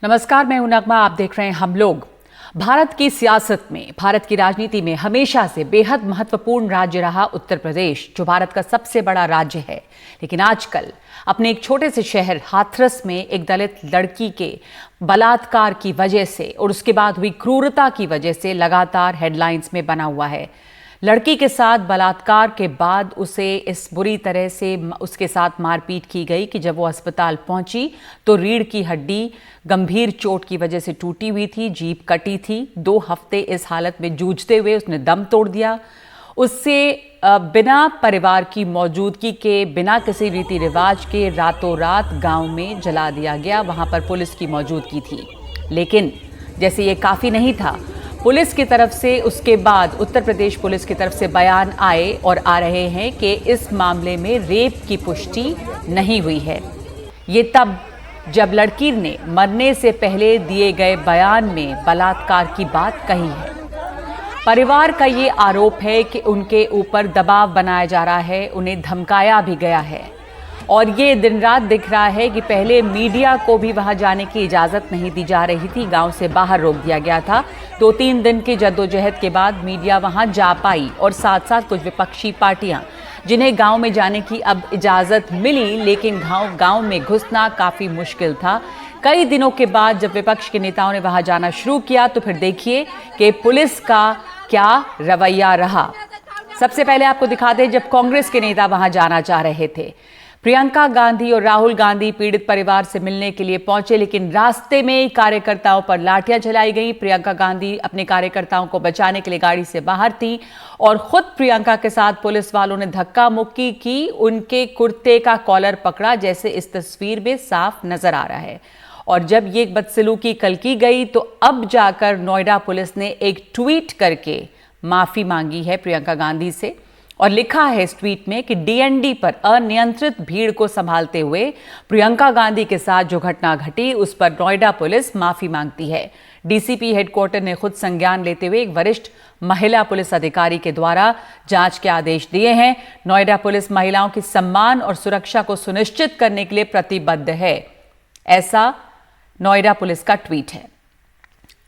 नमस्कार, मैं हूं नगमा। आप देख रहे हैं हम लोग। भारत की सियासत में, भारत की राजनीति में हमेशा से बेहद महत्वपूर्ण राज्य रहा उत्तर प्रदेश, जो भारत का सबसे बड़ा राज्य है। लेकिन आजकल अपने एक छोटे से शहर हाथरस में एक दलित लड़की के बलात्कार की वजह से और उसके बाद हुई क्रूरता की वजह से लगातार हेडलाइंस में बना हुआ है। लड़की के साथ बलात्कार के बाद उसे इस बुरी तरह से उसके साथ मारपीट की गई कि जब वो अस्पताल पहुंची तो रीढ़ की हड्डी गंभीर चोट की वजह से टूटी हुई थी, जीभ कटी थी। 2 हफ्ते इस हालत में जूझते हुए उसने दम तोड़ दिया। उससे बिना परिवार की मौजूदगी के, बिना किसी रीति रिवाज के रातों रात गांव में जला दिया गया। वहां पर पुलिस की मौजूदगी थी। लेकिन जैसे ये काफ़ी नहीं था, पुलिस की तरफ से उसके बाद उत्तर प्रदेश पुलिस की तरफ से बयान आए और आ रहे हैं कि इस मामले में रेप की पुष्टि नहीं हुई है। ये तब जब लड़की ने मरने से पहले दिए गए बयान में बलात्कार की बात कही है। परिवार का ये आरोप है कि उनके ऊपर दबाव बनाया जा रहा है, उन्हें धमकाया भी गया है। और ये दिन रात दिख रहा है कि पहले मीडिया को भी वहां जाने की इजाज़त नहीं दी जा रही थी, गांव से बाहर रोक दिया गया था। 2-3 दिन की जद्दोजहद के बाद मीडिया वहां जा पाई और साथ साथ कुछ विपक्षी पार्टियां, जिन्हें गांव में जाने की अब इजाज़त मिली, लेकिन गांव में घुसना काफ़ी मुश्किल था। कई दिनों के बाद जब विपक्ष के नेताओं ने वहां जाना शुरू किया तो फिर देखिए कि पुलिस का क्या रवैया रहा। सबसे पहले आपको दिखा दें, जब कांग्रेस के नेता वहां जाना चाह रहे थे, प्रियंका गांधी और राहुल गांधी पीड़ित परिवार से मिलने के लिए पहुंचे, लेकिन रास्ते में कार्यकर्ताओं पर लाठियां चलाई गई। प्रियंका गांधी अपने कार्यकर्ताओं को बचाने के लिए गाड़ी से बाहर थी और खुद प्रियंका के साथ पुलिस वालों ने धक्का मुक्की की, उनके कुर्ते का कॉलर पकड़ा, जैसे इस तस्वीर में साफ नजर आ रहा है। और जब ये बदसलूकी कल की गई तो अब जाकर नोएडा पुलिस ने एक ट्वीट करके माफी मांगी है प्रियंका गांधी से और लिखा है इस ट्वीट में कि डीएनडी पर अनियंत्रित भीड़ को संभालते हुए प्रियंका गांधी के साथ जो घटना घटी उस पर नोएडा पुलिस माफी मांगती है। डीसीपी हेडक्वार्टर ने खुद संज्ञान लेते हुए एक वरिष्ठ महिला पुलिस अधिकारी के द्वारा जांच के आदेश दिए हैं। नोएडा पुलिस महिलाओं की सम्मान और सुरक्षा को सुनिश्चित करने के लिए प्रतिबद्ध है, ऐसा नोएडा पुलिस का ट्वीट है।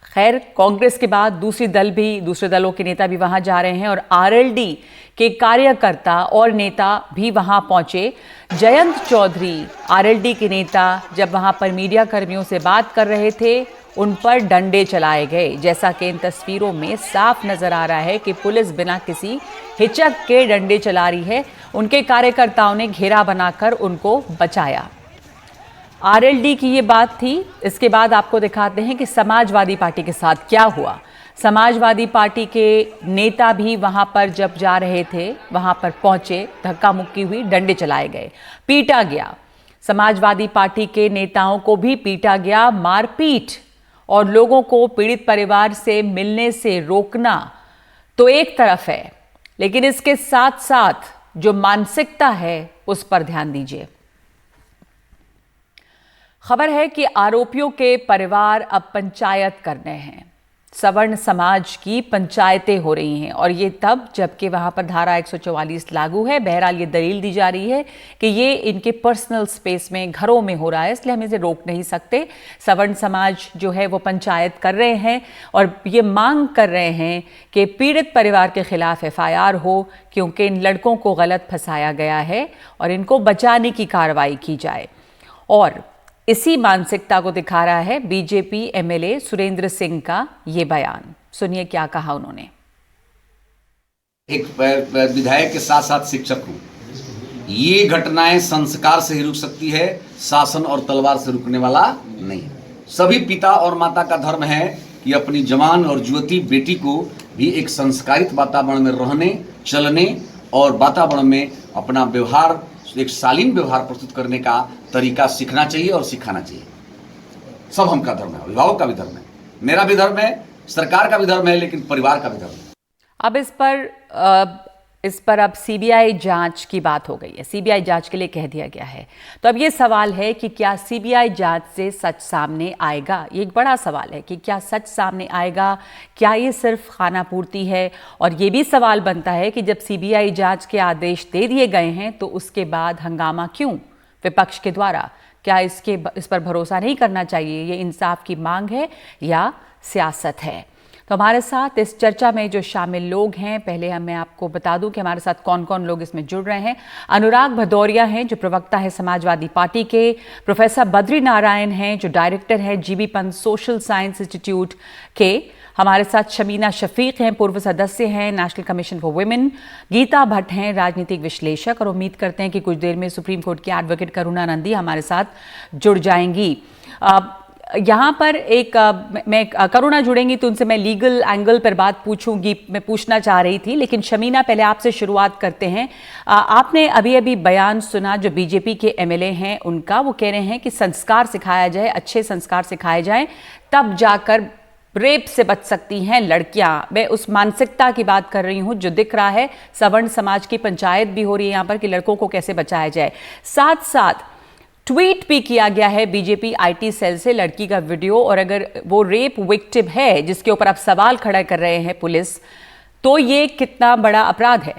खैर, कांग्रेस के बाद दूसरे दलों के नेता भी वहां जा रहे हैं और आरएलडी के कार्यकर्ता और नेता भी वहां पहुंचे। जयंत चौधरी, आरएलडी के नेता, जब वहां पर मीडिया कर्मियों से बात कर रहे थे, उन पर डंडे चलाए गए। जैसा कि इन तस्वीरों में साफ नजर आ रहा है कि पुलिस बिना किसी हिचक के डंडे चला रही है। उनके कार्यकर्ताओं ने घेरा बनाकर उनको बचाया। आरएलडी की ये बात थी। इसके बाद आपको दिखाते हैं कि समाजवादी पार्टी के साथ क्या हुआ। समाजवादी पार्टी के नेता भी वहां पर जब जा रहे थे, वहां पर पहुंचे, धक्का मुक्की हुई, डंडे चलाए गए, पीटा गया। समाजवादी पार्टी के नेताओं को भी पीटा गया। मारपीट और लोगों को पीड़ित परिवार से मिलने से रोकना तो एक तरफ है, लेकिन इसके साथ साथ जो मानसिकता है उस पर ध्यान दीजिए। खबर है कि आरोपियों के परिवार अब पंचायत कर रहे हैं। सवर्ण समाज की पंचायतें हो रही हैं और ये तब जबकि वहां पर धारा 144 लागू है। बहरहाल ये दलील दी जा रही है कि ये इनके पर्सनल स्पेस में, घरों में हो रहा है, इसलिए हम इसे रोक नहीं सकते। सवर्ण समाज जो है वो पंचायत कर रहे हैं और ये मांग कर रहे हैं कि पीड़ित परिवार के खिलाफ एफआईआर हो, क्योंकि इन लड़कों को गलत फंसाया गया है और इनको बचाने की कार्रवाई की जाए। और इसी मानसिकता को दिखा रहा है बीजेपी एमएलए सुरेंद्र सिंह का ये बयान। सुनिए क्या कहा उन्होंने। एक विधायक के साथ साथ शिक्षक हूँ। ये घटनाएं संस्कार से ही रुक सकती है, शासन और तलवार से रुकने वाला नहीं। सभी पिता और माता का धर्म है कि अपनी जवान और युवती बेटी को भी एक संस्कारित वातावरण में रहने, चलने और वातावरण में अपना व्यवहार, एक शालीन व्यवहार प्रस्तुत करने का तरीका सीखना चाहिए और सिखाना चाहिए। सब हम का धर्म है, अभिभावक का भी धर्म है, मेरा भी धर्म है, सरकार का भी धर्म है, लेकिन परिवार का भी धर्म है। अब इस पर अब सीबीआई जांच की बात हो गई है। सीबीआई जांच के लिए कह दिया गया है। तो अब ये सवाल है कि क्या सीबीआई जांच से सच सामने आएगा? ये एक बड़ा सवाल है कि क्या सच सामने आएगा, क्या ये सिर्फ खानापूर्ति है? और ये भी सवाल बनता है कि जब सीबीआई जांच के आदेश दे दिए गए हैं तो उसके बाद हंगामा क्यों विपक्ष के द्वारा? क्या इस पर भरोसा नहीं करना चाहिए? ये इंसाफ की मांग है या सियासत है? तो हमारे साथ इस चर्चा में जो शामिल लोग हैं, पहले मैं आपको बता दूं कि हमारे साथ कौन कौन लोग इसमें जुड़ रहे हैं। अनुराग भदौरिया हैं जो प्रवक्ता है समाजवादी पार्टी के, प्रोफेसर बद्री नारायण हैं जो डायरेक्टर हैं GB Pant social science institute के, हमारे साथ शमीना शफीक हैं, पूर्व सदस्य हैं national commission for women, Geeta Bhatt हैं राजनीतिक विश्लेषक, और उम्मीद करते हैं कि कुछ देर में सुप्रीम कोर्ट की एडवोकेट करुणा नंदी हमारे साथ जुड़ जाएंगी। यहाँ पर मैं करुणा जुड़ेंगी तो उनसे मैं लीगल एंगल पर बात पूछूंगी, मैं पूछना चाह रही थी, लेकिन शमीना पहले आपसे शुरुआत करते हैं। आपने अभी बयान सुना जो बीजेपी के एमएलए हैं उनका, वो कह रहे हैं कि संस्कार सिखाया जाए, अच्छे संस्कार सिखाए जाएं, तब जाकर रेप से बच सकती हैं लड़कियां। मैं उस मानसिकता की बात कर रही हूं जो दिख रहा है, सवर्ण समाज की पंचायत भी हो रही है यहाँ पर कि लड़कों को कैसे बचाया जाए। साथ साथ ट्वीट भी किया गया है बीजेपी आईटी सेल से लड़की का वीडियो, और अगर वो रेप विक्टिम है जिसके ऊपर आप सवाल खड़ा कर रहे हैं पुलिस, तो ये कितना बड़ा अपराध है?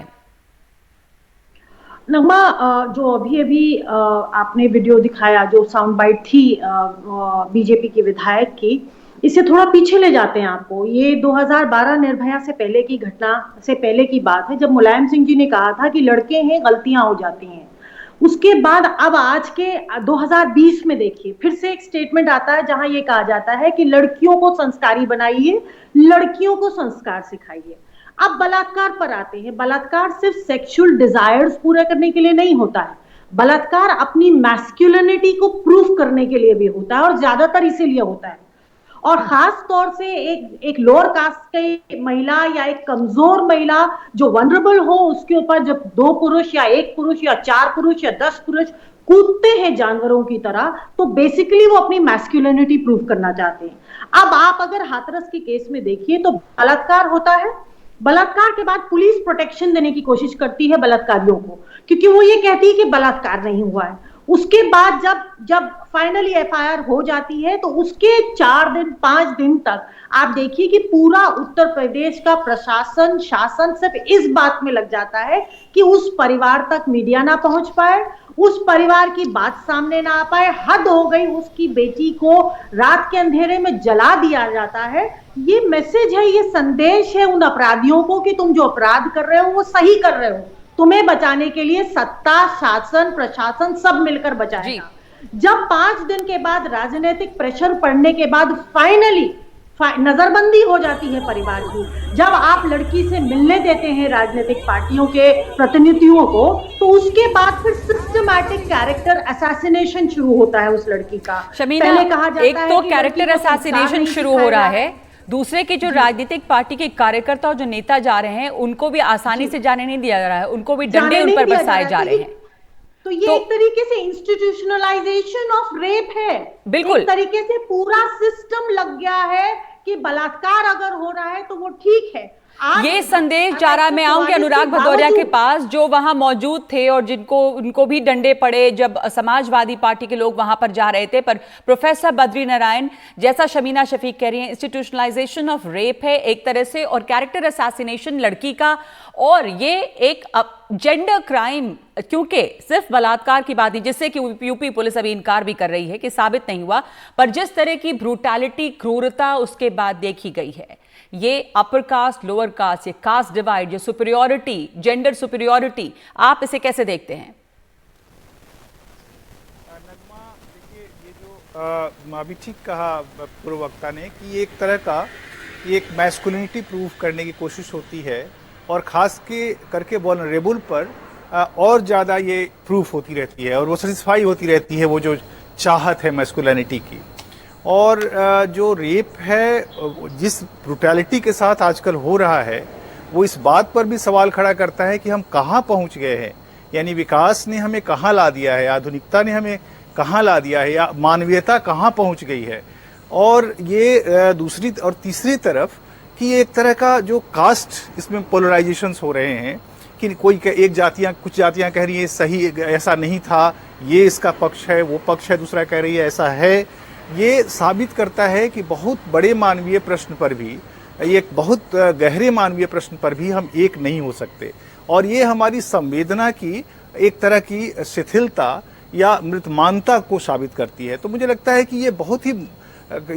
नगमा, जो अभी आपने वीडियो दिखाया, जो साउंड बाइट थी बीजेपी के विधायक की, इससे थोड़ा पीछे ले जाते हैं आपको। ये 2012 निर्भया से पहले की घटना से पहले की बात है, जब मुलायम सिंह जी ने कहा था कि लड़के हैं, गलतियां हो जाती हैं। उसके बाद अब आज के 2020 में देखिए फिर से एक स्टेटमेंट आता है जहां ये कहा जाता है कि लड़कियों को संस्कारी बनाइए, लड़कियों को संस्कार सिखाइए। अब बलात्कार पर आते हैं। बलात्कार सिर्फ सेक्सुअल डिजायर्स पूरा करने के लिए नहीं होता है, बलात्कार अपनी मैस्कुलिनिटी को प्रूफ करने के लिए भी होता है, और ज्यादातर इसीलिए होता है। और खास तौर से एक लोअर कास्ट की महिला या एक कमजोर महिला जो वनरेबल हो, उसके ऊपर जब 2 पुरुष या 1 पुरुष या 4 पुरुष या 10 पुरुष कूदते हैं जानवरों की तरह, तो बेसिकली वो अपनी मैस्कुलिनिटी प्रूव करना चाहते हैं। अब आप अगर हाथरस के केस में देखिए तो बलात्कार होता है, बलात्कार के बाद पुलिस प्रोटेक्शन देने की कोशिश करती है बलात्कारियों को, क्योंकि वो ये कहती है कि बलात्कार नहीं हुआ है। उसके बाद जब फाइनली एफआईआर हो जाती है तो उसके 4 दिन 5 दिन तक आप देखिए कि पूरा उत्तर प्रदेश का प्रशासन शासन सिर्फ इस बात में लग जाता है कि उस परिवार तक मीडिया ना पहुंच पाए, उस परिवार की बात सामने ना आ पाए। हद हो गई, उसकी बेटी को रात के अंधेरे में जला दिया जाता है। ये मैसेज है, ये संदेश है उन अपराधियों को कि तुम जो अपराध कर रहे हो वो सही कर रहे हो, तुम्हें बचाने के लिए सत्ता, शासन, प्रशासन सब मिलकर बचाएगा। जब 5 दिन के बाद राजनीतिक प्रेशर पड़ने के बाद फाइनली नजरबंदी हो जाती है परिवार की, जब आप लड़की से मिलने देते हैं राजनीतिक पार्टियों के प्रतिनिधियों को, तो उसके बाद फिर सिस्टमैटिक कैरेक्टर असैसिनेशन शुरू होता है उस लड़की का। शमीना, एक तो कैरेक्टर असैसिनेशन शुरू हो रहा है, दूसरे के जो राजनीतिक पार्टी के कार्यकर्ता और जो नेता जा रहे हैं उनको भी आसानी से जाने नहीं दिया जा रहा है, उनको भी डंडे उन पर बरसाए जा रहे हैं। तो ये एक तरीके से इंस्टीट्यूशनलाइजेशन ऑफ रेप है। बिल्कुल, एक तरीके से पूरा सिस्टम लग गया है कि बलात्कार अगर हो रहा है तो वो ठीक है। ये संदेश जा रहा है। मैं आऊंगी अनुराग भदौरिया के पास जो वहां मौजूद थे और उनको भी डंडे पड़े जब समाजवादी पार्टी के लोग वहां पर जा रहे थे। पर प्रोफेसर बद्री नारायण, जैसा शमीना शफीक कह रही हैं, इंस्टीट्यूशनलाइजेशन ऑफ रेप है एक तरह से, और कैरेक्टर असैसिनेशन लड़की का, और ये एक जेंडर क्राइम, क्योंकि सिर्फ बलात्कार की बात नहीं, जिससे कि यूपी पुलिस अभी इनकार भी कर रही है कि साबित नहीं हुआ, पर जिस तरह की ब्रूटैलिटी, क्रूरता उसके बाद देखी गई है, ये अपर कास्ट लोअर कास्ट, ये कास्ट डिवाइड, ये सुपीरियॉरिटी, जेंडर सुपीरियॉरिटी, आप इसे कैसे देखते हैं? नगमा, देखिए ये जो अभी ठीक कहा पूर्व वक्ता ने कि एक तरह का एक मैस्कुलिनिटी प्रूफ करने की कोशिश होती है, और खास करके वल्नरेबल पर और ज़्यादा ये प्रूफ होती रहती है, और वो सेटिस्फाई होती रहती है वो जो चाहत है मैस्कुलिनिटी की। और जो रेप है, जिस ब्रूटैलिटी के साथ आजकल हो रहा है, वो इस बात पर भी सवाल खड़ा करता है कि हम कहाँ पहुँच गए हैं। यानी विकास ने हमें कहाँ ला दिया है, आधुनिकता ने हमें कहाँ ला दिया है, या मानवीयता कहाँ पहुँच गई है। और ये दूसरी और तीसरी तरफ कि एक तरह का जो कास्ट, इसमें पोलराइजेशंस हो रहे हैं कि कुछ जातियाँ कह रही है सही, ऐसा नहीं था, ये इसका पक्ष है, वो पक्ष है, दूसरा कह रही है ऐसा है। ये साबित करता है कि बहुत बड़े मानवीय प्रश्न पर भी, एक बहुत गहरे मानवीय प्रश्न पर भी हम एक नहीं हो सकते। और ये हमारी संवेदना की एक तरह की शिथिलता या मृतमानता को साबित करती है। तो मुझे लगता है कि ये बहुत ही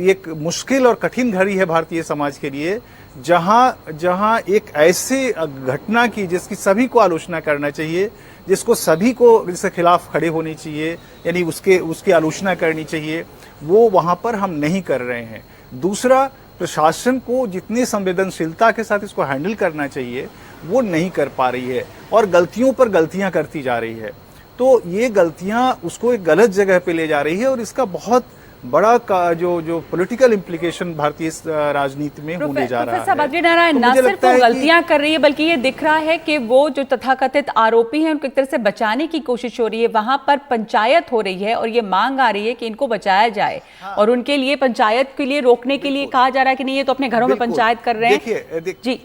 एक मुश्किल और कठिन घड़ी है भारतीय समाज के लिए, जहां एक ऐसे घटना की जिसकी सभी को आलोचना करना चाहिए, जिसको सभी को इसके खिलाफ खड़े होनी चाहिए, यानी उसकी आलोचना करनी चाहिए, वो वहां पर हम नहीं कर रहे हैं। दूसरा, प्रशासन को जितनी संवेदनशीलता के साथ इसको हैंडल करना चाहिए वो नहीं कर पा रही है और गलतियों पर गलतियां करती जा रही है। तो ये गलतियां उसको एक गलत जगह पे ले जा रही है और इसका बहुत बड़ा का जो पॉलिटिकल इम्प्लीकेशन भारतीय राजनीति में होने जा रहा है। प्रोफेसर बद्रीनारायण न सिर्फ वो गलतियां कर रही है, बल्कि ये दिख रहा है कि वो जो तथाकथित आरोपी हैं उनको एक तरह से बचाने की कोशिश हो रही है। वहां पर पंचायत हो रही है और ये मांग आ रही है कि इनको बचाया जाए। हाँ। और उनके लिए पंचायत के लिए रोकने के लिए कहा जा रहा है कि नहीं, ये तो अपने घरों में पंचायत कर रहे हैं। जी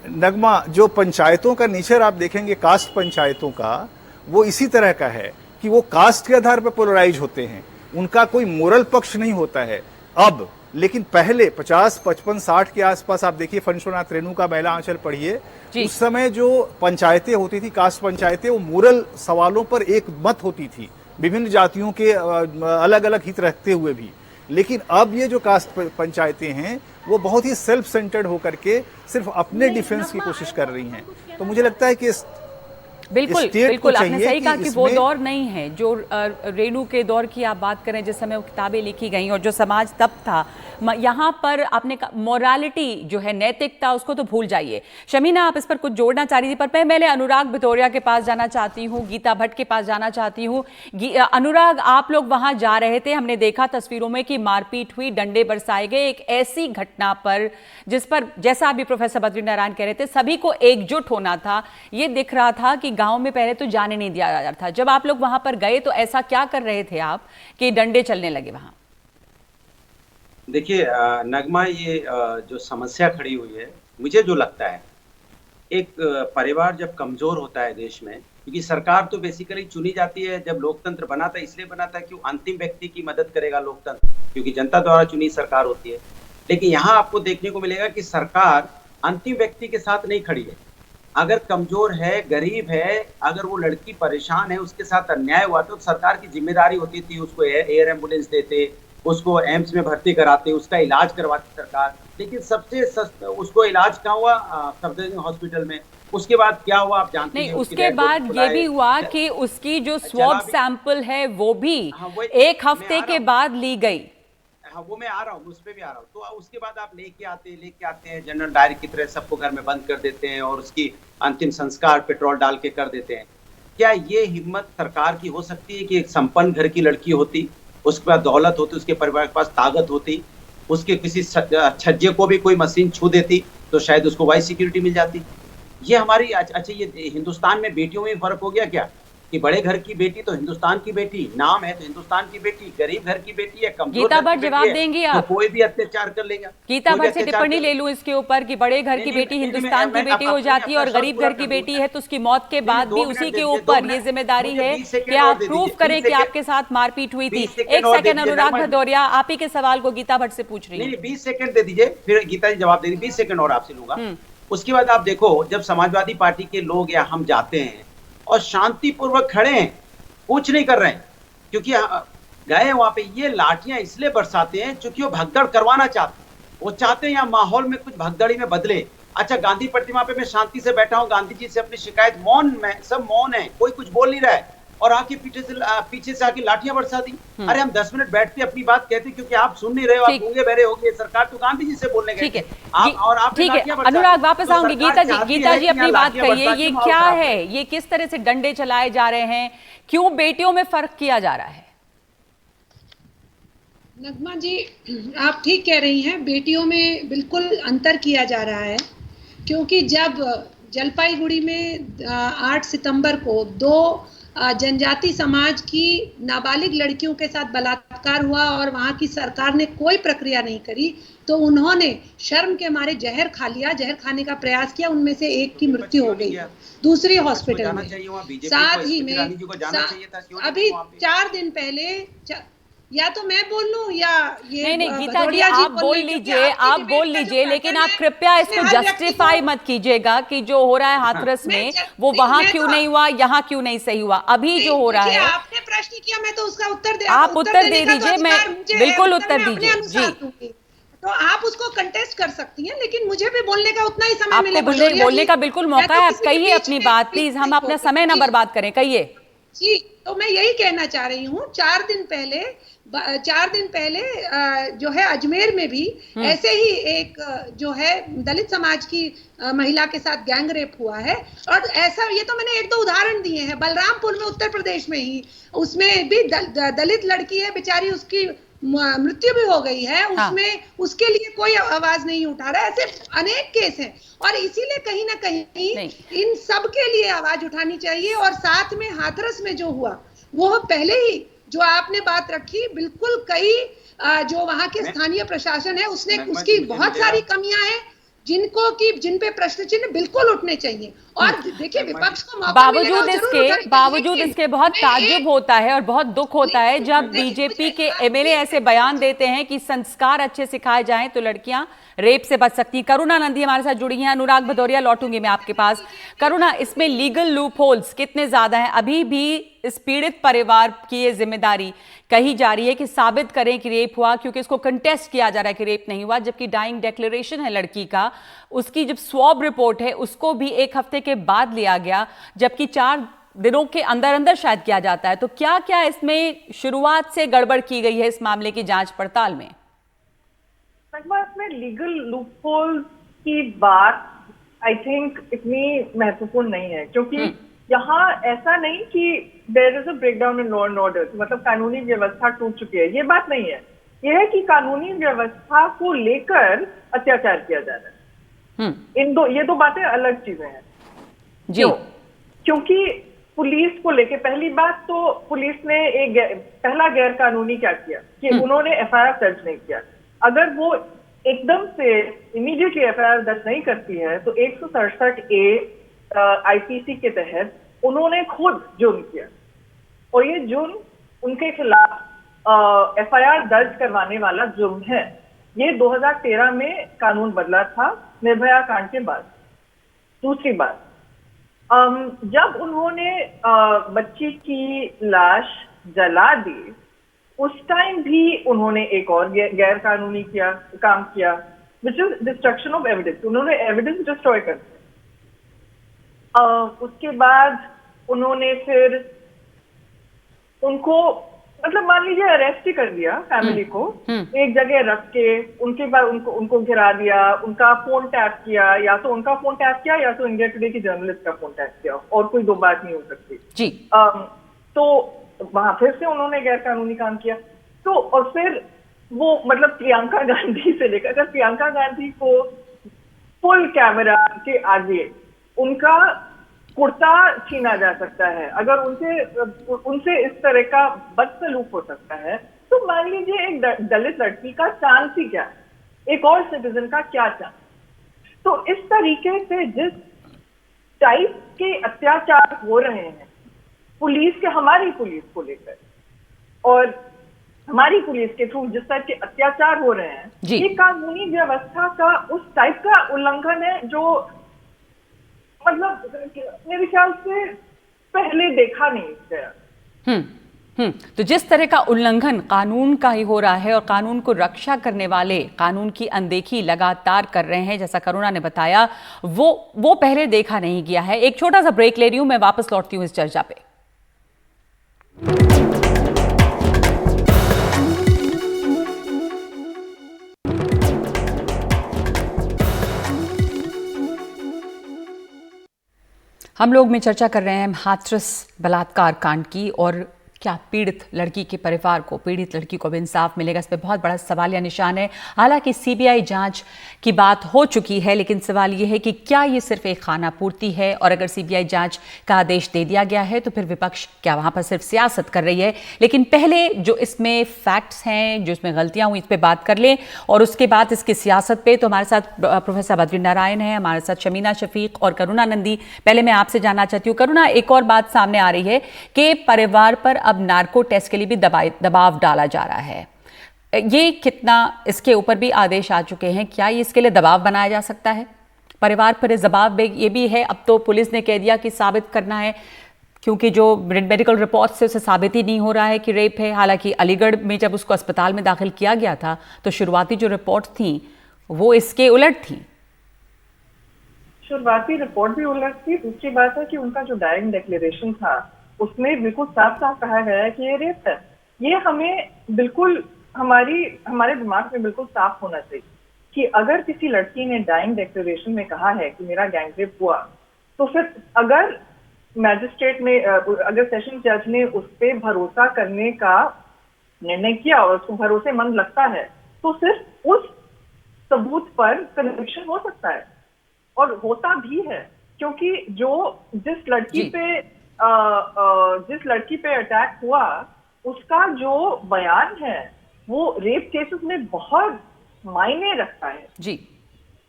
नगमा, जो पंचायतों का नेचर आप देखेंगे कास्ट पंचायतों का, वो इसी तरह का है कि वो कास्ट के आधार पर पोलराइज होते हैं, उनका कोई मोरल पक्ष नहीं होता है अब। लेकिन पहले 50, 55, 60 के आसपास आप देखिए, फंशोनाथ रेणुका महिला आंचल पढ़िए, उस समय जो पंचायतें होती थी, कास्ट पंचायतें, वो मोरल सवालों पर एक मत होती थी, विभिन्न जातियों के अलग अलग हित रखते हुए भी। लेकिन अब ये जो कास्ट पंचायतें हैं वो बहुत ही सेल्फ सेंटर्ड होकर के सिर्फ अपने डिफेंस की कोशिश कर रही हैं। तो मुझे लगता है कि बिल्कुल बिल्कुल आपने सही कहा कि वो दौर नहीं है जो रेणु के दौर की आप बात करें, जिस समय वो किताबें लिखी गई और जो समाज तब था। यहाँ पर आपने मोरालिटी जो है, नैतिकता, उसको तो भूल जाइए। शमीना, आप इस पर कुछ जोड़ना चाह रही थी, पर पहले अनुराग भितोरिया के पास जाना चाहती हूँ, गीता भट्ट के पास जाना चाहती हूँ। अनुराग, आप लोग वहां जा रहे थे, हमने देखा तस्वीरों में कि मारपीट हुई, डंडे बरसाए गए। एक ऐसी घटना पर जिस पर, जैसा अभी प्रोफेसर बद्रीनारायण कह रहे थे, सभी को एकजुट होना था। ये दिख रहा था कि गांव में पहले तो जाने नहीं दिया जा रहा था। जब आप लोग वहां पर गए तो ऐसा क्या कर रहे थे आप कि डंडे चलने लगे वहां? देखिए नगमा, ये जो समस्या खड़ी हुई है, मुझे जो लगता है, एक परिवार जब कमजोर होता है देश में, क्योंकि सरकार तो बेसिकली चुनी जाती है, जब लोकतंत्र बना था इसलिए बना था कि अंतिम व्यक्ति की मदद करेगा लोकतंत्र, क्योंकि जनता द्वारा चुनी सरकार होती है। लेकिन यहाँ आपको देखने को मिलेगा कि सरकार अंतिम व्यक्ति के साथ नहीं खड़ी है। अगर कमजोर है, गरीब है, अगर वो लड़की परेशान है, उसके साथ अन्याय हुआ तो सरकार की जिम्मेदारी होती थी, उसको एयर एम्बुलेंस देते, उसको एम्स में भर्ती कराते, उसका इलाज करवाती सरकार। लेकिन सबसे सस्ता उसको इलाज कहाँ हुआ? सफदरजंग हॉस्पिटल में। उसके बाद क्या हुआ आप जानते हैं? उसके बाद ये भी हुआ कि उसकी जो स्वैब सैंपल है वो भी एक हफ्ते के बाद ली गई। हाँ, वो मैं आ रहा हूँ, उस पर भी आ रहा हूँ। तो उसके बाद आप लेके आते हैं जनरल डायरी की तरह, सबको घर में बंद कर देते हैं और उसकी अंतिम संस्कार पेट्रोल डाल के कर देते हैं। क्या ये हिम्मत सरकार की हो सकती है कि एक संपन्न घर की लड़की होती, उसके पास दौलत होती, उसके परिवार के पास ताकत होती, उसके किसी छज्जे को भी कोई मशीन छू देती तो शायद उसको वाइस सिक्योरिटी मिल जाती? ये हमारी अच्छा, ये हिंदुस्तान में बेटियों में फर्क हो गया क्या? कि बड़े घर की बेटी तो हिंदुस्तान की बेटी, नाम है तो हिंदुस्तान की बेटी, गरीब घर की बेटी है, कमजोर गीता भट्ट जवाब देंगी आप? तो कोई भी अत्याचार कर लेगा। गीता भट्ट से टिप्पणी ले लूं इसके ऊपर कि बड़े घर की बेटी हिंदुस्तान की बेटी हो जाती है और गरीब घर की बेटी है तो उसकी मौत के बाद भी उसी के ऊपर ये जिम्मेदारी है कि आप प्रूव करें कि आपके साथ मारपीट हुई थी। एक सेकंड, अनुराग भदौरिया, आप ही के सवाल को गीता भट्ट से पूछ रही है। 20 सेकंड दे दीजिए, फिर गीता जी जवाब दे दीजिए। 20 सेकंड और आपसे लूंगा। उसके बाद आप देखो, जब समाजवादी पार्टी के लोग या हम जाते हैं और शांतिपूर्वक खड़े हैं, कुछ नहीं कर रहे हैं, क्योंकि गए वहां पे, ये लाठियां इसलिए बरसाते हैं क्योंकि वो भगदड़ करवाना चाहते हैं। वो चाहते हैं यहाँ माहौल में कुछ भगदड़ी में बदले। अच्छा, गांधी प्रतिमा पे मैं शांति से बैठा हूँ, गांधी जी से अपनी शिकायत, मौन में सब मौन है, कोई कुछ बोल नहीं रहा है, और आके पीछे से आके लाठियां बरसाती। अरे हम 10 मिनट बैठ के अपनी बात कहते, क्योंकि आप सुन नहीं रहे हो, आप गूंगे बहरे हो गए। सरकार तो गांधी जी से बोलने गई। ठीक है, अनुराग वापस आऊंगी। गीता जी अपनी बात कहिए, ये क्या है, ये किस तरह से डंडे चलाए जा रहे हैं, क्यों बेटियों में फर्क किया जा रहा है? नगमा जी, आप ठीक कह रही हैं, बेटियों में बिल्कुल अंतर किया जा रहा है, क्योंकि जब जलपाईगुड़ी में 8 सितंबर को 2 जनजाति समाज की नाबालिग लड़कियों के साथ बलात्कार हुआ और वहां की सरकार ने कोई प्रक्रिया नहीं करी, तो उन्होंने शर्म के मारे जहर खा लिया, जहर खाने का प्रयास किया, उनमें से एक की मृत्यु हो गई दूसरी हॉस्पिटल में। साथ ही में अभी 4 दिन पहले या तो मैं बोल लूं या ये नहीं गीता जी, भदौरिया आप बोल लें, क्योंकि लीजिए, आपकी आप डिबेट बोल का जो लीजिए, लेकिन पैटर्न आप है, कृपया उसमें इसको हर व्यक्ति जस्टिफाई को- मत कीजिएगा कि जो हो रहा है हाथरस में वो वहां क्यों नहीं हुआ, यहाँ क्यों नहीं सही हुआ। अभी जो हो रहा देखिए, है, आपने प्रश्न किया, मैं तो उसका उत्तर आप उत्तर देने दे का तो दीजिए, मैं अधिकार मुझे है, बिल्कुल उत्तर उत्तर मैं अपने दीजिए अनुसार जी। दूंगी। तो आप उसको कंटेस्ट कर सकती हैं, लेकिन मुझे भी बोलने का उतना ही समय आपको मिले। भदौरिया बोलने जी, का बिल्कुल मैं मौका तो है, आप किसी के कहिए बीच अपनी में बात बीच प्लीज, नहीं हम अपना बोलती। समय ना जी, बर्बाद करें, कहिए। जी, तो मैं यही कहना चाह रही हूँ, 4 दिन पहले जो है अजमेर में भी ऐसे ही एक जो है दलित समाज की महिला के साथ गैंग रेप हुआ है। और ऐसा, ये तो मैंने 1-2 उदाहरण दिए हैं। बलरामपुर में, उत्तर प्रदेश में ही, उसमें भी दलित लड़की है बेचारी, उसकी मृत्यु भी हो गई है। हाँ। उसमें उसके लिए कोई आवाज नहीं उठा रहा है। ऐसे अनेक केस हैं, और इसीलिए कहीं ना कहीं नहीं। इन सब के लिए आवाज उठानी चाहिए। और साथ में हाथरस में जो हुआ, वो पहले ही जो आपने बात रखी, बिल्कुल कई जो वहां के स्थानीय प्रशासन है उसने उसकी बहुत सारी कमियां हैं, जिन पे प्रश्न चिन्ह बिल्कुल उठने चाहिए। और देखिए, विपक्ष को मौका मिलेगा, वो जरूर उठाएगा। बावजूद लेकिन इसके बहुत मैं ताज्जुब होता है और बहुत दुख होता है जब देखिए, बीजेपी मुझे के आप एमएलए ऐसे बयान देते हैं कि संस्कार अच्छे सिखाए जाएं तो लड़कियां रेप से बच सकती हैं। करुणा नंदी हमारे साथ जुड़ी हैं। अनुराग भदौरिया, लौटूंगी मैं आपके पास। करुणा, इसमें लीगल लूप होल्स कितने ज्यादा हैं? अभी भी इस पीड़ित परिवार की ये जिम्मेदारी कही जा रही है कि साबित करें कि रेप हुआ, क्योंकि इसको कंटेस्ट किया जा रहा है कि रेप नहीं हुआ, जबकि डाइंग डिक्लेरेशन है लड़की का, उसकी जब स्वैब रिपोर्ट है उसको भी 1 हफ्ते के बाद लिया गया, जबकि 4 दिनों के अंदर अंदर शायद किया जाता है। तो क्या क्या इसमें शुरुआत से गड़बड़ की गई है इस मामले की जांच पड़ताल में? इसमें लीगल लूपहोल्स की बात आई थिंक इतनी महत्वपूर्ण नहीं है, क्योंकि यहाँ ऐसा नहीं कि there is a breakdown in law and order, मतलब कानूनी व्यवस्था टूट चुकी है, ये बात नहीं है। यह है कि कानूनी व्यवस्था को लेकर अत्याचार किया जा रहा है। ये दो बातें अलग चीजें हैं। जी। क्योंकि पुलिस को लेके, पहली बात तो पुलिस ने पहला गैर कानूनी क्या किया कि उन्होंने एफआईआर दर्ज नहीं किया। अगर वो एकदम से इमीडिएटली एफआईआर दर्ज नहीं करती है तो 167A आईपीसी के तहत उन्होंने खुद जुर्म किया, और ये जुर्म उनके खिलाफ एफआईआर दर्ज करवाने वाला जुर्म है। ये 2013 में कानून बदला था निर्भया कांड के बाद। दूसरी बात, जब उन्होंने बच्ची की लाश जला दी, उस टाइम भी उन्होंने एक और गैर कानूनी काम किया, which is destruction of evidence. उन्होंने एविडेंस डिस्ट्रॉय कर दिया। उसके बाद उन्होंने फिर उनको, मतलब मान लीजिए अरेस्ट ही कर दिया फैमिली को, एक जगह रख के उनके बाद उनको गिरा दिया, उनका फोन टैप किया, या तो उनका फोन टैप किया या तो इंडिया टुडे की जर्नलिस्ट का फोन टैप किया, और कोई दो बात नहीं हो सकती जी। तो वहां फिर से उन्होंने गैर कानूनी काम किया। तो और फिर वो, मतलब प्रियंका गांधी से लेकर, अगर प्रियंका गांधी को फुल कैमरा के आगे उनका कुर्ता छीना जा सकता है, अगर उनसे इस तरह का बदसलूक हो सकता है, तो मान लीजिए एक दलित लड़की का चांस ही क्या है, एक और सिटीजन का क्या चांस। तो इस तरीके से जिस टाइप के अत्याचार हो रहे हैं पुलिस के, हमारी पुलिस को लेकर और हमारी पुलिस के थ्रू जिस टाइप के अत्याचार हो रहे हैं, ये कानूनी व्यवस्था का उस टाइप का उल्लंघन है जो, मतलब मेरे ख्याल से पहले देखा नहीं गया। तो जिस तरह का उल्लंघन कानून का ही हो रहा है और कानून को रक्षा करने वाले कानून की अनदेखी लगातार कर रहे हैं, जैसा करुणा ने बताया, वो पहले देखा नहीं गया है। एक छोटा सा ब्रेक ले रही हूं, मैं वापस लौटती हूं इस चर्चा पे। हम लोग में चर्चा कर रहे हैं हाथरस बलात्कार कांड की, और क्या पीड़ित लड़की के परिवार को, पीड़ित लड़की को भी इंसाफ मिलेगा, इस पर बहुत बड़ा सवालिया निशान है। हालांकि सीबीआई जांच की बात हो चुकी है, लेकिन सवाल यह है कि क्या ये सिर्फ एक खानापूर्ति है, और अगर सीबीआई जांच का आदेश दे दिया गया है तो फिर विपक्ष क्या वहां पर सिर्फ सियासत कर रही है? लेकिन पहले जो इसमें फैक्ट्स हैं, जो इसमें गलतियां हुई, इस पर बात कर लें, और उसके बाद इसकी सियासत पे। तो हमारे साथ प्रोफेसर बद्री नारायण है, हमारे साथ शमीना शफीक और करुणा नंदी। पहले मैं आपसे जानना चाहती हूँ करुणा, एक और बात सामने आ रही है कि परिवार पर अब नार्को टेस्ट के लिए भी दबाव डाला जा रहा है। ये कितना, इसके ऊपर भी आदेश आ चुके हैं, क्या ये इसके लिए दबाव बनाया जा सकता है? परिवार पर दबाव ये भी है, अब तो पुलिस ने कह दिया कि साबित करना है, क्योंकि जो मेडिकल रिपोर्ट से उसे साबित ही नहीं हो रहा है कि रेप है। हालांकि अलीगढ़ में जब उसको अस्पताल में दाखिल किया गया था तो शुरुआती जो रिपोर्ट थी वो इसके उलट थी। शुरुआती रिपोर्ट भी उलट थी। दूसरी बात है कि उनका जो डाइंग डिक्लेरेशन था उसमें बिल्कुल साफ साफ कहा गया है कि ये रेप है। ये हमें बिल्कुल हमारे दिमाग में बिल्कुल साफ होना चाहिए कि अगर किसी लड़की ने डाइंग डिक्लेरेशन में कहा है कि मेरा गैंग रेप हुआ, तो फिर अगर मैजिस्ट्रेट ने, अगर सेशन जज ने उस पर भरोसा करने का निर्णय किया और उसको भरोसेमंद लगता है, तो सिर्फ उस सबूत पर कन्विक्शन हो सकता है और होता भी है। क्योंकि जिस लड़की पे अटैक हुआ उसका जो बयान है वो रेप केसेस में बहुत मायने रखता है। जी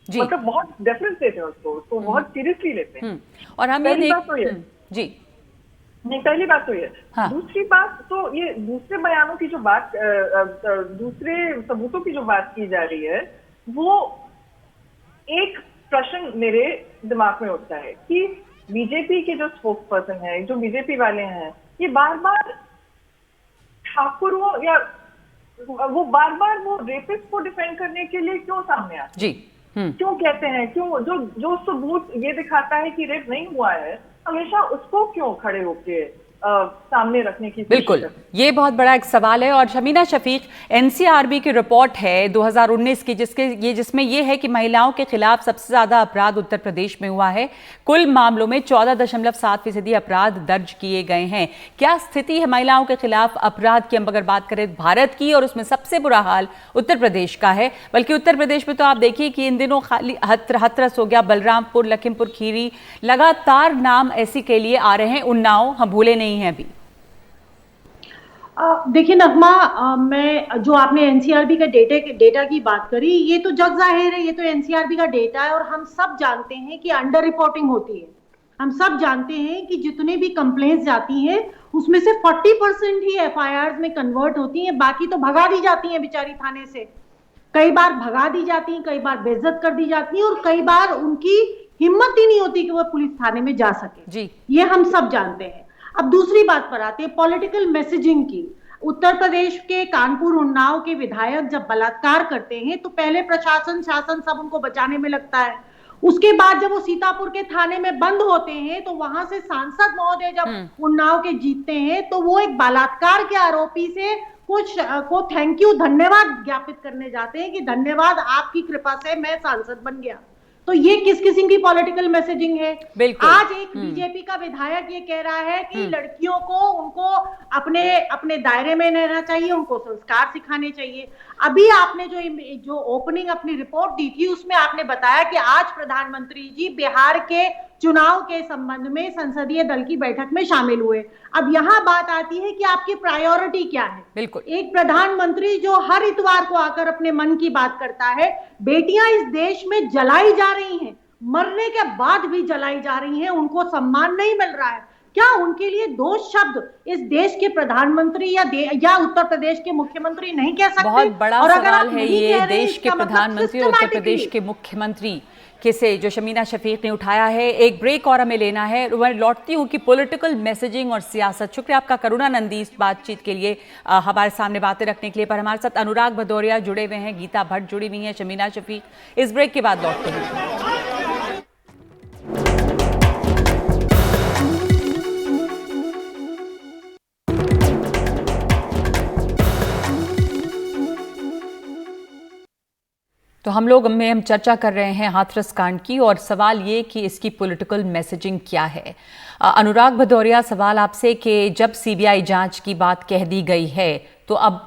जी, मतलब बहुत डेफरेंस देते हैं उसको बहुत सीरियसली लेते हैं। और हम पहली बात तो ये जी नहीं, पहली बात तो ये। हाँ। दूसरी बात तो ये दूसरे बयानों की जो बात, दूसरे सबूतों की जो बात की जा रही है, वो एक प्रश्न मेरे दिमाग में उठता है कि बीजेपी के जो स्पोक्स पर्सन है, जो बीजेपी वाले हैं, ये बार बार ठाकुरों या वो बार बार वो रेपिस्ट को डिफेंड करने के लिए क्यों सामने आते जी क्यों कहते हैं, क्यों जो सबूत ये दिखाता है कि रेप नहीं हुआ है, हमेशा उसको क्यों खड़े होके सामने रखने की बिल्कुल, ये बहुत बड़ा एक सवाल है। और शमीना शफीक, एनसीआरबी की रिपोर्ट है 2019 की जिसमें ये है कि महिलाओं के खिलाफ सबसे ज्यादा अपराध उत्तर प्रदेश में हुआ है। कुल मामलों में 14.7% अपराध दर्ज किए गए हैं। क्या स्थिति है महिलाओं के खिलाफ अपराध की? हम अगर बात करें भारत की, और उसमें सबसे बुरा हाल उत्तर प्रदेश का है। बल्कि उत्तर प्रदेश में तो आप देखिए कि इन दिनों खाली हाथरस हो गया, बलरामपुर, लखीमपुर खीरी, लगातार नाम ऐसी के लिए आ रहे हैं। उन्नाव हम भूले नहीं है अभी। देखिए नगमा, मैं जो आपने एनसीआरबी का डेटा की बात करी, ये तो जग जाहिर है, ये तो एनसीआरबी का डेटा है और हम सब जानते हैं कि अंडर रिपोर्टिंग होती है। हम सब जानते हैं कि जितने भी कंप्लेंट्स जाती हैं उसमें से 40% ही एफआईआर में कन्वर्ट होती हैं, बाकी तो भगा दी जाती हैं बेचारी थाने से। कई बार भगा दी जाती हैं, कई बार बेइज्जत कर दी जाती हैं और कई बार उनकी हिम्मत ही नहीं होती कि वो पुलिस थाने में जा सके जी, ये हम सब जानते हैं। अब दूसरी बात पर आते हैं, पॉलिटिकल मैसेजिंग की। उत्तर प्रदेश के कानपुर उन्नाव के विधायक जब बलात्कार करते हैं तो पहले प्रशासन शासन सब उनको बचाने में लगता है। उसके बाद जब वो सीतापुर के थाने में बंद होते हैं तो वहां से सांसद महोदय जब उन्नाव के जीतते हैं तो वो एक बलात्कार के आरोपी से को थैंक यू, धन्यवाद ज्ञापित करने जाते हैं कि धन्यवाद, आपकी कृपा से मैं सांसद बन गया। तो ये किस किस्म की पॉलिटिकल मैसेजिंग है? आज एक बीजेपी का विधायक ये कह रहा है कि लड़कियों को उनको अपने दायरे में रहना चाहिए, उनको संस्कार सिखाने चाहिए। अभी आपने जो ओपनिंग अपनी रिपोर्ट दी थी उसमें आपने बताया कि आज प्रधानमंत्री जी बिहार के चुनाव के संबंध में संसदीय दल की बैठक में शामिल हुए। अब यहाँ बात आती है कि आपकी प्रायोरिटी क्या है? बिल्कुल, एक प्रधानमंत्री जो हर इतवार को आकर अपने मन की बात करता है, बेटियां इस देश में जलाई जा रही हैं, मरने के बाद भी जलाई जा रही हैं, उनको सम्मान नहीं मिल रहा है। क्या उनके लिए दो शब्द इस देश के प्रधानमंत्री या उत्तर प्रदेश के मुख्यमंत्री नहीं कह सकते? बहुत बड़ा सवाल है ये। देश के प्रधानमंत्री और उत्तर प्रदेश के मुख्यमंत्री किसे, जो शमीना शफीक ने उठाया है। एक ब्रेक और हमें लेना है। मैं लौटती हूँ कि पॉलिटिकल मैसेजिंग और सियासत। शुक्रिया आपका करुणा नंदी इस बातचीत के लिए, हमारे सामने बातें रखने के लिए। पर हमारे साथ अनुराग भदौरिया जुड़े हुए हैं, गीता भट्ट जुड़ी हुई हैं, शमीना शफीक। इस ब्रेक के बाद लौटते हैं। तो हम चर्चा कर रहे हैं हाथरस कांड की, और सवाल ये कि इसकी पॉलिटिकल मैसेजिंग क्या है। अनुराग भदौरिया, सवाल आपसे कि जब सीबीआई जांच की बात कह दी गई है तो अब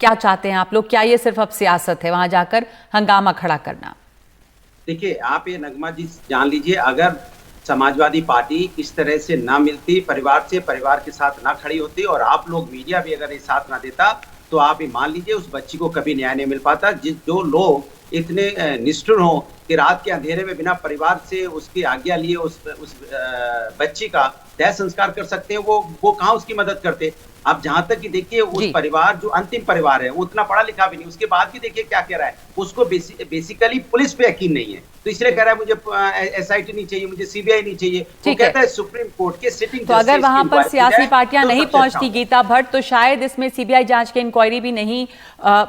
क्या चाहते हैं आप लोग? क्या ये सिर्फ अब सियासत है, वहां जाकर हंगामा खड़ा करना? देखिए, आप ये नगमा जी जान लीजिए, अगर समाजवादी पार्टी इस तरह से ना मिलती परिवार से, परिवार के साथ ना खड़ी होती और आप लोग मीडिया भी अगर ये साथ ना देता, तो आप ये मान लीजिए उस बच्ची को कभी न्याय नहीं मिल पाता। जो लोग इतने निष्ठुर हों कि रात के अंधेरे में बिना परिवार से उसकी आज्ञा लिए उस बच्ची का देह संस्कार कर सकते हैं, वो कहाँ उसकी मदद करते? आप जहां तक कि देखिए उस परिवार जो अंतिम परिवार है वो उतना पढ़ा लिखा भी नहीं, उसके बाद भी देखिए क्या कह रहा है, उसको बेसिकली पुलिस पे यकीन नहीं है, तो इसलिए कह रहा है मुझे एसआईटी नहीं चाहिए, मुझे सीबीआई नहीं चाहिए। वो कहता है सुप्रीम कोर्ट के सिटिंग तो अगर वहां पर सियासी पार्टियां नहीं पहुंचती गीता भट्ट, तो शायद इसमें सीबीआई जांच के इंक्वायरी भी नहीं,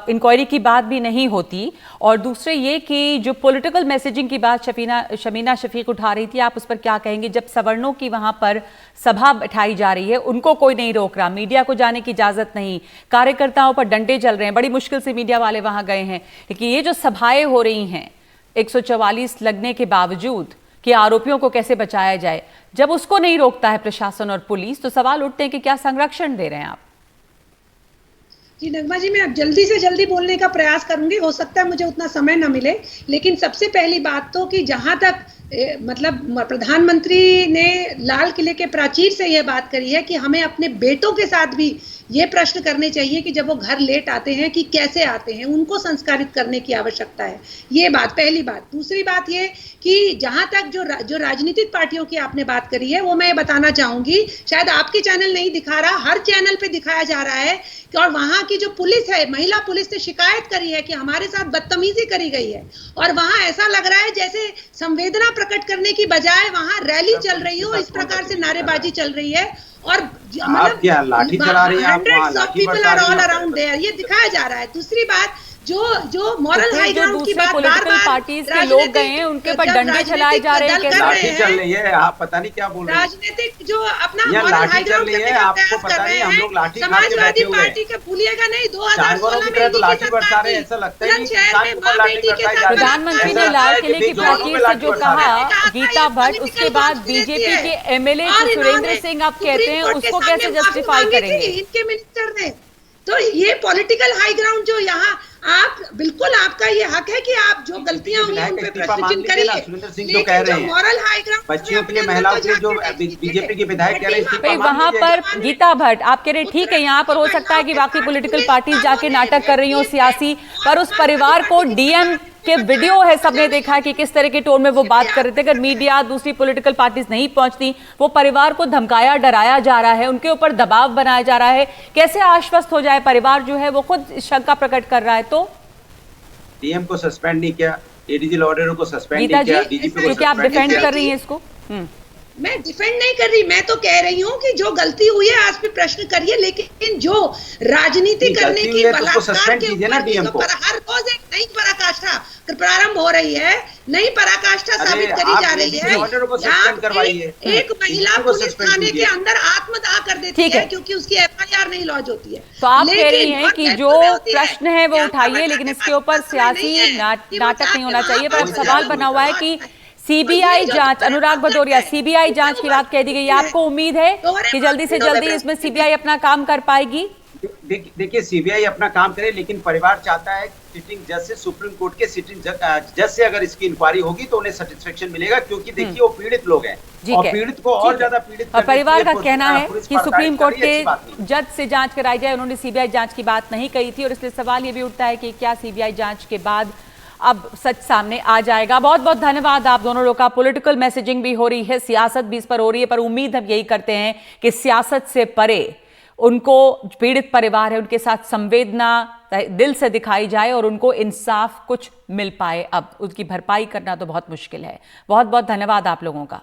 इंक्वायरी की बात भी नहीं होती। और दूसरे ये कि जो पॉलिटिकल मैसेजिंग की बात शमीना शफीक उठा रही थी, आप उस पर क्या कहेंगे? जब सवर्णों की वहां पर सभा बैठाई जा रही है, उनको कोई नहीं रोक रहा, मीडिया को जाने की इजाजत नहीं, कार्यकर्ताओं पर डंडे चल रहे हैं, बड़ी मुश्किल से मीडिया वाले वहां गए हैं, लेकिन ये जो सभाएं हो रही हैं 144 लगने के बावजूद कि आरोपियों को कैसे बचाया जाए, जब उसको नहीं रोकता है प्रशासन और पुलिस, तो सवाल उठते हैं कि क्या संरक्षण दे रहे हैं आप? जी नगमा जी, मैं अब जल्दी से जल्दी बोलने का प्रयास करूंगी, हो सकता है मुझे उतना समय न मिले, लेकिन सबसे पहली बात तो कि जहां तक मतलब प्रधानमंत्री ने लाल किले के प्राचीर से यह बात करी है कि हमें अपने बेटों के साथ भी ये प्रश्न करने चाहिए कि जब वो घर लेट आते हैं कि कैसे आते हैं, उनको संस्कारित करने की आवश्यकता है। ये बात पहली बात। दूसरी बात ये कि जहां तक जो राजनीतिक पार्टियों की आपने बात करी है, वो मैं बताना चाहूंगी, शायद आपके चैनल नहीं दिखा रहा, हर चैनल पे दिखाया जा रहा है कि और वहां की जो पुलिस है, महिला पुलिस ने शिकायत करी है कि हमारे साथ बदतमीजी करी गई है, और वहां ऐसा लग रहा है जैसे संवेदना प्रकट करने की बजाय वहां रैली चल रही हो, इस प्रकार से नारेबाजी चल रही है, और आप क्या लाठी चला रही हैं, आप वहां लाठी बरसा रही हैं, ये दिखाया जा रहा है। दूसरी बात, जो मॉरल हाई ग्राउंड की बात पॉलिटिकल पार्टीज के लोग गए हैं, उनके ऊपर डंडे चलाए जा रहे हैं, लाठी चल रही है, आप पता नहीं क्या बोल रहे हैं, राजनीतिक जो अपना मॉरल हाई ग्राउंड करने का प्रयास कर रहे हैं, हम लोग लाठी खा के बैठे हुए हैं, पार्टी के भूलिएगा नहीं, 2016 में तो लाठी बरसा रहे हैं, ऐसा लगता है प्रधानमंत्री ने लाल किले की प्राचीर से जो कहा गीता भट्ट, उसके बाद बीजेपी के एमएलए सुरेंद्र सिंह आप कहते हैं, उसको कैसे जस्टिफाई करेंगे? इनके मिनिस्टर ने तो ये पॉलिटिकल हाई ग्राउंड जो यहाँ आप बिल्कुल आपका ये हक है कि आप जो गलतियां हुई हैं उन पे प्रश्न चिन्ह करिए, सुरेंद्र सिंह जो कह रहे हैं मॉरल हाई ग्राउंड बच्चियों के लिए, महिलाओं के लिए, जो बीजेपी के विधायक कह रहे हैं, वहां पर गीता भट्ट आप कह रहे हैं ठीक है, यहाँ पर हो सकता है कि बाकी पॉलिटिकल पार्टीज जाके नाटक कर रही हो सियासी, पर उस परिवार को डीएम के वीडियो है, सबने देखा कि किस तरह के टोन में वो बात कर रहे थे। अगर मीडिया, दूसरी पॉलिटिकल पार्टीज नहीं पहुंचती, वो परिवार को धमकाया, डराया जा रहा है, उनके ऊपर दबाव बनाया जा रहा है, कैसे आश्वस्त हो जाए परिवार जो है, वो खुद शंका प्रकट कर रहा है। तो डीएम को सस्पेंड नहीं किया, एडीजी लॉर्डर को सस्पेंड नहीं किया, डीजीपी को क्या आप डिफेंड कर रही हैं इसको? मैं डिफेंड नहीं कर रही, मैं तो कह रही हूँ कि जो गलती हुई है आज भी प्रश्न करिए, लेकिन जो राजनीति करने की बलात्कार के ऊपर हर रोज एक नई पराकाष्ठा प्रारंभ हो रही है, नई पराकाष्ठा साबित करी जा रही है। एक महिला पुलिस थाने के अंदर आत्मदाह कर देती है क्योंकि उसकी एफआईआर नहीं लॉन्च होती है। तो आप कह रही हैं कि जो प्रश्न है वो उठाइए, लेकिन इसके ऊपर सियासी नाटक नहीं होना चाहिए। पर अब सवाल बना हुआ है कि सीबीआई जांच, अनुराग भदौरिया, सीबीआई जांच की बात कह दी गई, आपको उम्मीद है कि जल्दी से जल्दी इसमें सीबीआई अपना काम कर पाएगी? देखिए सीबीआई अपना काम करे, लेकिन परिवार चाहता है सिटिंग जज से, सुप्रीम कोर्ट के सिटिंग जज से अगर इसकी इंक्वायरी होगी तो उन्हें सेटिस्फेक्शन मिलेगा, क्योंकि देखिए वो पीड़ित लोग हैं और पीड़ित को और ज्यादा पीड़ित। और परिवार का कहना है कि सुप्रीम कोर्ट के जज से जांच कराई जाए, उन्होंने सीबीआई जांच की बात नहीं कही थी, और इसलिए सवाल ये भी उठता है कि क्या सीबीआई जांच के बाद अब सच सामने आ जाएगा। बहुत बहुत धन्यवाद आप दोनों लोग का। पॉलिटिकल मैसेजिंग भी हो रही है, सियासत भी इस पर हो रही है, पर उम्मीद हम यही करते हैं कि सियासत से परे उनको, पीड़ित परिवार है, उनके साथ संवेदना दिल से दिखाई जाए और उनको इंसाफ कुछ मिल पाए। अब उसकी भरपाई करना तो बहुत मुश्किल है। बहुत बहुत धन्यवाद आप लोगों का।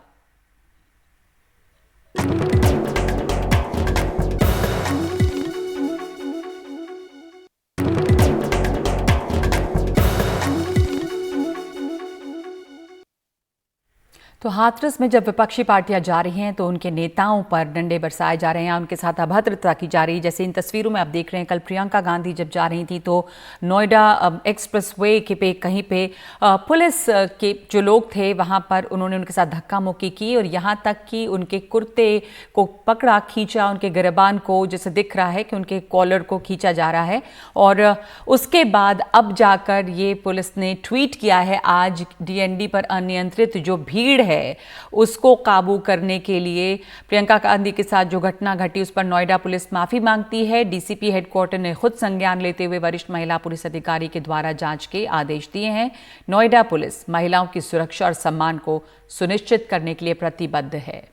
तो हाथरस में जब विपक्षी पार्टियां जा रही हैं तो उनके नेताओं पर डंडे बरसाए जा रहे हैं, उनके साथ अभद्रता की जा रही है। जैसे इन तस्वीरों में आप देख रहे हैं, कल प्रियंका गांधी जब जा रही थी तो नोएडा एक्सप्रेसवे के पे कहीं पे पुलिस के जो लोग थे वहां पर उन्होंने उनके साथ धक्का मुक्की की, और यहाँ तक कि उनके कुर्ते को पकड़ा, खींचा, उनके गिरबान को, जैसे दिख रहा है कि उनके कॉलर को खींचा जा रहा है। और उसके बाद अब जाकर ये पुलिस ने ट्वीट किया है आज, डीएनडी पर अनियंत्रित जो भीड़ है उसको काबू करने के लिए प्रियंका गांधी के साथ जो घटना घटी उस पर नोएडा पुलिस माफी मांगती है। डीसीपी हेडक्वार्टर ने खुद संज्ञान लेते हुए वरिष्ठ महिला पुलिस अधिकारी के द्वारा जांच के आदेश दिए हैं। नोएडा पुलिस महिलाओं की सुरक्षा और सम्मान को सुनिश्चित करने के लिए प्रतिबद्ध है।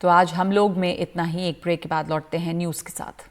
तो आज हम लोग में इतना ही। एक ब्रेक के बाद लौटते हैं न्यूज़ के साथ।